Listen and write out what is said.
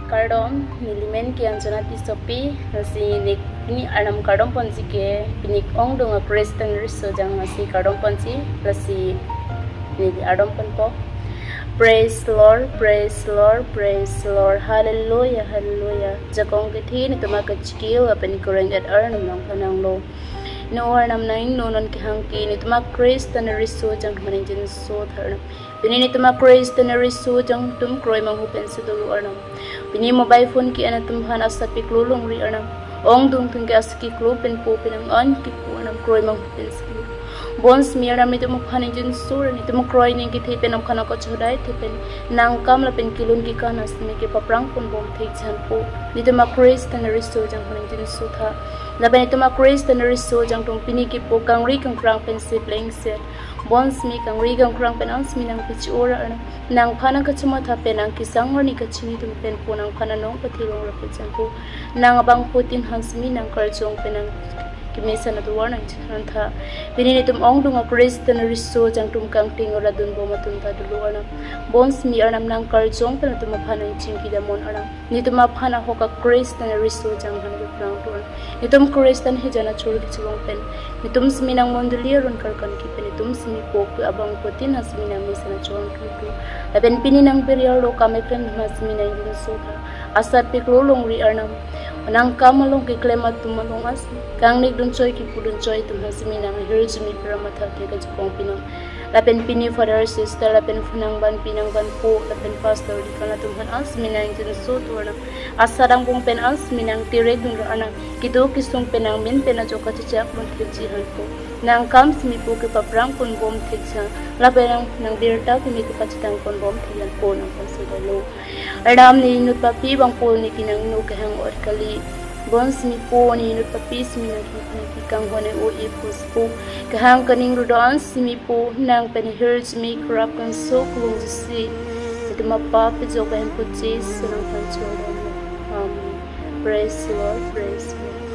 Kardom milimen ki anjana ti sopi nasi nik ini anam kardom ponsi ke pinik ong dunga Kristen riso jang nasi kardom ponsi nasi ni adom ponpo. Praise the Lord, praise the Lord, praise the Lord, hallelujah, hallelujah. Jakong kithi ni tumaka chikil apen kurang at arnam nang panang lo. No arnam naing no non kihangki ni tumak Kristen riso jang manijin so tharnam. Pini ni tumak Kristen riso jang tum kroy manghupen sudulu arnam. Pini mobile phone ki ana tumhan asat piklulong ri arnam. Ong dung tung ka aski klu pen po pinang an ki po arnam kroy manghupen sudulu. Bons miara mi tumu khani jin sur ni tumu kroy ni ki thei penam khana ko chodai thepen nang kam la pen kilun ki kanas mi ki paprang pun bom thei chan po ni tumu Kristen riso jang khani jin su tha la ben tumu Kristen riso jang tung pini ki po kangri kang krang pen se playing set bons mi kangri kang krang pen ans mi nang pich ora nang phana ka chuma tha pen ang ki sangor ni ka chini tum pen po nang phana nong pa thilong ra pe chan po nang abang putin hans mi nang kar chong pen ang kimesa na duwar nang chinan tha pini ni tum ong dunga Kristen riso jang tum kang ting ora dun bo matun ta duluar na bons mi arnam nang kar chong pen tum phana ching ki da mon arnam ni tum phana hoka Kristen riso jang han ru prang tur ni tum Kristen he jana chur ki chong pen ni tum smi nang mondulia run kar kan ki pen tum smi pok abang potin asmi nang mi sana chong tu aben pini nang berial ro ka me pen masmi nang din so tha asat pe klo long ri arnam nang kamalong ki klema tumalong as kang nik dun choi ki pudun choi tum hasmi nang hirjumi prama tha te ka chong pinang lapen pini father sister lapen funang ban pinang ban po lapen pastor di kana tum han as minang jin so turna asadang bung pen as minang tirek dun ana kido kisung penang min pena joka chichak mon thiji han po nang kam smi po ke paprang pun bom thija lapen nang birta ki mi ki pachitang pun bom thilan po nang pasudalo adam ni nut papi bang po ni kinang no ke hang or kali bons mi po ni nut papi smi na ki kang hone o e puspo ke hang kaning rudan smi po nang pen hirj mi krap kan so klung si it ma pa pe jo kan pu chi sunang kan chodan praise the Lord, praise the Lord.